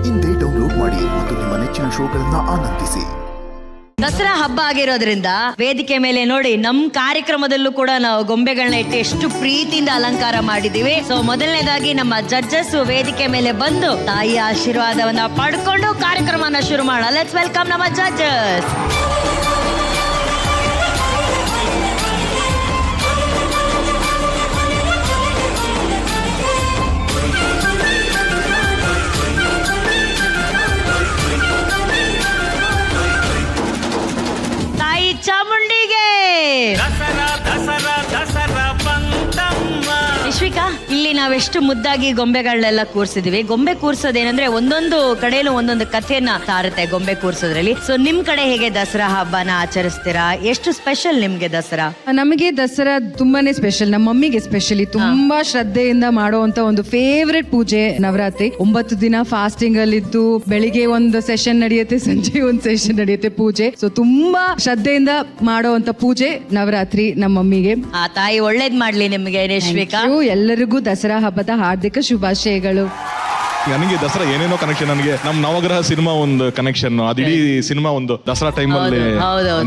ಇಂದೇ ಡೌನ್ಲೋಡ್ ಮಾಡಿ ಮತ್ತು ನಿಮ್ಮ ನೆಚ್ಚಿನ ಶೋಗಳನ್ನ ಆನಂದಿಸಿ. ದಸರಾ ಹಬ್ಬ ಆಗಿರೋದ್ರಿಂದ ವೇದಿಕೆ ಮೇಲೆ ನೋಡಿ ನಮ್ ಕಾರ್ಯಕ್ರಮದಲ್ಲೂ ಕೂಡ ನಾವು ಗೊಂಬೆಗಳನ್ನ ಇಟ್ಟು ಎಷ್ಟು ಪ್ರೀತಿಯಿಂದ ಅಲಂಕಾರ ಮಾಡಿದೀವಿ. ಸೊ ಮೊದಲನೇದಾಗಿ ನಮ್ಮ ಜಡ್ಜಸ್ ವೇದಿಕೆ ಮೇಲೆ ಬಂದು ತಾಯಿಯ ಆಶೀರ್ವಾದವನ್ನ ಪಡ್ಕೊಂಡು ಕಾರ್ಯಕ್ರಮನ ಶುರು ಮಾಡೋಣ. ಲೆಟ್ಸ್ ವೆಲ್ಕಮ್ ನಮ್ಮ ಜಡ್ಜಸ್. ಚಾಮುಂಡಿಗೆ ವಿಶ್ವಿಕಾ, ಇಲ್ಲಿ ನಾವೆಷ್ಟು ಮುದ್ದಾಗಿ ಗೊಂಬೆಗಳನ್ನೆಲ್ಲ ಕೂರ್ಸಿದೀವಿ. ಗೊಂಬೆ ಕೂರ್ಸೋದೇನಂದ್ರೆ ಒಂದೊಂದು ಕಡೆಯಲ್ಲೂ ಒಂದೊಂದು ಕಥೆಯನ್ನ ತಾರುತ್ತೆ ಗೊಂಬೆ ಕೂರ್ಸೋದ್ರಲ್ಲಿ. ಸೊ ನಿಮ್ ಕಡೆ ಹೇಗೆ ದಸರಾ ಹಬ್ಬನ ಆಚರಿಸ್ತೀರಾ? ಎಷ್ಟು ಸ್ಪೆಷಲ್ ನಿಮ್ಗೆ ದಸರಾ? ನಮಗೆ ದಸರಾ ತುಂಬಾನೇ ಸ್ಪೆಷಲ್. ನಮ್ಮ ಮಮ್ಮಿಗೆ ಸ್ಪೆಷಲಿ ತುಂಬಾ ಶ್ರದ್ಧೆಯಿಂದ ಮಾಡುವಂತ ಒಂದು ಫೇವ್ರೆಟ್ ಪೂಜೆ ನವರಾತ್ರಿ. 9 ದಿನ ಫಾಸ್ಟಿಂಗ್ ಅಲ್ಲಿ ಇದ್ದು ಬೆಳಿಗ್ಗೆ ಒಂದು ಸೆಷನ್ ನಡೆಯುತ್ತೆ, ಸಂಜೆ ಒಂದು ಸೆಷನ್ ನಡೆಯುತ್ತೆ ಪೂಜೆ. ಸೊ ತುಂಬಾ ಶ್ರದ್ಧೆಯಿಂದ ಮಾಡುವಂತ ಪೂಜೆ ನವರಾತ್ರಿ ನಮ್ಮ ಮಮ್ಮಿಗೆ. ಆ ತಾಯಿ ಒಳ್ಳೇದ್ ಮಾಡ್ಲಿ ನಿಮ್ಗೆ. ರೇಷ್ವಿಕಾ, ಎಲ್ಲರಿಗೂ ದಸರಾ ಹಬ್ಬದ ಹಾರ್ದಿಕ ಶುಭಾಶಯಗಳು. ನನಗೆ ದಸರಾ ಏನೇನೋ ಕನೆಕ್ಷನ್. ನನಗೆ ನಮ್ ನವಗ್ರಹ ಸಿನಿಮಾ ಒಂದು ಕನೆಕ್ಷನ್, ಅದಿಡೀ ಸಿನಿಮಾ ಒಂದು ದಸರಾ ಟೈಮ್ ಅಲ್ಲಿ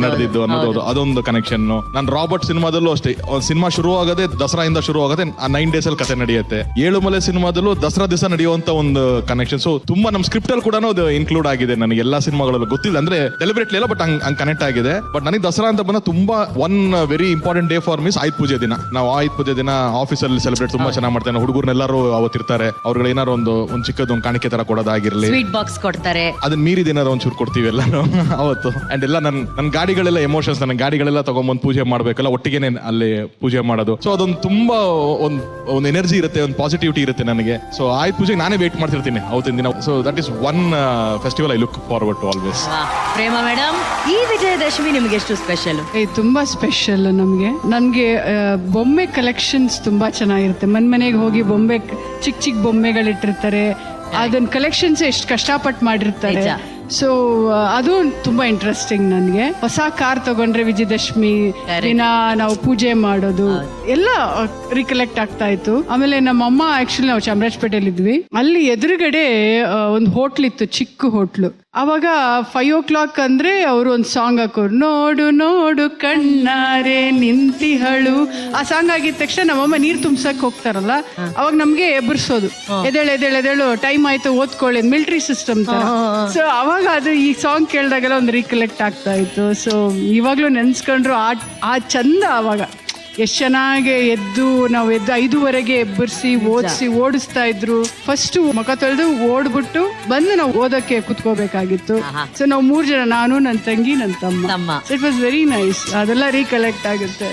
ನಡೆದಿದ್ದು ಅನ್ನೋದು ಅದೊಂದು ಕನೆಕ್ಷನ್. ನಾನು ರಾಬರ್ಟ್ ಸಿನಿಮಾದಲ್ಲೂ ಅಷ್ಟೇ, ಸಿನಿಮಾ ಶುರು ಆಗದೆ ದಸರಾಯಿಂದ ಶುರು ಆಗದೆ 9 days ಅಲ್ಲಿ ಕಥೆ ನಡೆಯುತ್ತೆ. ಏಳುಮಲೆ ಸಿನಿಮಾದಲ್ಲೂ ದಸರಾ ದಿವಸ ನಡೆಯುವಂತ ಒಂದು ಕನೆಕ್ಷನ್. ಸೊ ತುಂಬಾ ನಮ್ ಸ್ಕ್ರಿಪ್ಟ್ ಅಲ್ಲಿ ಕೂಡ ಅದು ಇನ್ಕ್ಲೂಡ್ ಆಗಿದೆ. ನನಗೆ ಎಲ್ಲಾ ಸಿನಿಮಾಗಳಲ್ಲೂ ಗೊತ್ತಿಲ್ಲ, ಅಂದ್ರೆ ಡೆಲಿಬ್ರೇಟ್ಲಿ ಇಲ್ಲ, ಬಟ್ ಹಂಗ್ ಕನೆಕ್ಟ್ ಆಗಿದೆ. ಬಟ್ ನನಗೆ ದಸರಾ ಅಂತ ಬಂದ ತುಂಬಾ one very important day for me Ayudha Puja ದಿನ. ನಾವು ಆಯುಧ ಪೂಜೆ ದಿನ ಆಫೀಸ್ ಅಲ್ಲಿ ಸೆಲೆಬ್ರೇಟ್ ತುಂಬಾ ಚೆನ್ನಾಗಿ ಮಾಡ್ತೇವೆ. ಹುಡುಗರನ್ನೆಲ್ಲರೂ ಅವತ್ತಿರ್ತಾರೆ, ಅವ್ರಿಗೆ ಏನಾರು ಒಂದು ಚಿಕ್ಕದೊಂದು ಕಾಣಿಕೆ ತರ ಕೊಡೋದಾಗಿರ್ಲಿ, ಸ್ವೀಟ್ ಬಾಕ್ಸ್ ಕೊಡ್ತಾರೆ, ಅದನ್ನ ಮೀರಿದ ಏನಾರು ಒಂಚೂರು ಕೊಡ್ತೀವಿ ಎಲ್ಲಾನು ಅವತ್ತು. ಅಂಡ್ ಎಲ್ಲ ನನ್ನ ಗಾಡಿಗಳೆಲ್ಲ ಎಮೋಷನ್ಸ್, ನನ್ನ ಗಾಡಿಗಳೆಲ್ಲ ತಗೊಂಡ್ಬಂದು ಪೂಜೆ ಮಾಡ್ಬೇಕಲ್ಲ, ಒಟ್ಟಿಗೆನೆ ಅಲ್ಲಿ ಪೂಜೆ ಮಾಡೋದು. ಸೊ ಅದೊಂದು ತುಂಬಾ ಒಂದು ಎನರ್ಜಿ ಇರುತ್ತೆ, ಒಂದು ಪಾಸಿಟಿವಿಟಿ ಇರುತ್ತೆ ನನಗೆ. ಸೊ ಆಯುಧ ಪೂಜೆಗೆ ನಾನೇ ವೇಟ್ ಮಾಡ್ತಿರ್ತೀನಿ ಅವತ್ತಿನ ದಿನ. So that is one festival I look forward to always. Prema madam, ಈ ವಿಜಯದಶಮಿ ನಿಮ್ಗೆ ಎಷ್ಟು ಸ್ಪೆಷಲ್? ತುಂಬಾ ಸ್ಪೆಷಲ್ ನಮ್ಗೆ ಬೊಂಬೆ ಕಲೆಕ್ಷನ್ಸ್ ತುಂಬಾ ಚೆನ್ನಾಗಿರುತ್ತೆ. ಮನೆಗೆ ಹೋಗಿ ಬೊಂಬೆ ಚಿಕ್ಕ ಬೊಂಬೆಗಳಿಟ್ಟಿರ್ತಾರೆ, ಅದನ್ನ ಕಲೆಕ್ಷನ್ಸ್ ಎಷ್ಟು ಕಷ್ಟಪಟ್ಟು ಮಾಡಿರ್ತಾರೆ. ಸೊ ಅದು ತುಂಬಾ ಇಂಟ್ರೆಸ್ಟಿಂಗ್. ನನಗೆ ಹೊಸ ಕಾರ್ ತಗೊಂಡ್ರೆ ವಿಜಯದಶಮಿ ದಿನ ನಾವು ಪೂಜೆ ಮಾಡೋದು ಎಲ್ಲ ರಿಕಲೆಕ್ಟ್ ಆಗ್ತಾ ಇತ್ತು. ಆಮೇಲೆ ನಮ್ಮಮ್ಮ ಆಕ್ಚುಲಿ ನಾವು ಚಾಮರಾಜಪೇಟೆಯಲ್ಲಿ ಇದ್ವಿ, ಅಲ್ಲಿ ಎದುರುಗಡೆ ಒಂದು ಹೋಟ್ಲ್ ಇತ್ತು, ಚಿಕ್ಕ ಹೋಟ್ಲು. ಅವಾಗ 5 o'clock ಅಂದ್ರೆ ಅವರು ಒಂದು ಸಾಂಗ್ ಹಾಕೋರು, ನೋಡು ನೋಡು ಕಣ್ಣಾರೆ ನಿಂತಿಹಳು. ಆ ಸಾಂಗ್ ಆಗಿದ ತಕ್ಷಣ ನಮ್ಮಮ್ಮ ನೀರ್ ತುಂಬಸಕ್ ಹೋಗ್ತಾರಲ್ಲ, ಅವಾಗ ನಮ್ಗೆ ಎಬ್ಬರಿಸೋದು, ಎದೇಳು ಟೈಮ್ ಆಯ್ತು ಓದ್ಕೊಳ್ಳಿ, ಮಿಲಿಟರಿ ಸಿಸ್ಟಮ್ ತರ. ಸೊ ಅವಾಗ ಅದು ಈ ಸಾಂಗ್ ಕೇಳಿದಾಗೆಲ್ಲ ಒಂದು ರೀಕಲೆಕ್ಟ್ ಆಗ್ತಾ ಇತ್ತು. ಸೊ ಇವಾಗ್ಲೂ ನೆನ್ಸ್ಕೊಂಡ್ರು ಆ ಚಂದ. ಅವಾಗ ಎಷ್ಟು ಚೆನ್ನಾಗಿ ನಾವು ಎದ್ದು 5:30 ಎಬ್ಬರಿಸಿ ಓಡಿಸ್ತಾ ಇದ್ರು. ಫಸ್ಟ್ ಮುಖ ತೊಳೆದು ಓಡ್ಬಿಟ್ಟು ಬಂದು ನಾವು ಓದಕ್ಕೆ ಕುತ್ಕೋಬೇಕಾಗಿತ್ತು. ಸೊ ನಾವು 3 ಜನ, ನಾನು, ನನ್ನ ತಂಗಿ, ನನ್ನ ತಮ್ಮ. It was very nice. ಅದೆಲ್ಲ ರೀಕಲೆಕ್ಟ್ ಆಗುತ್ತೆ.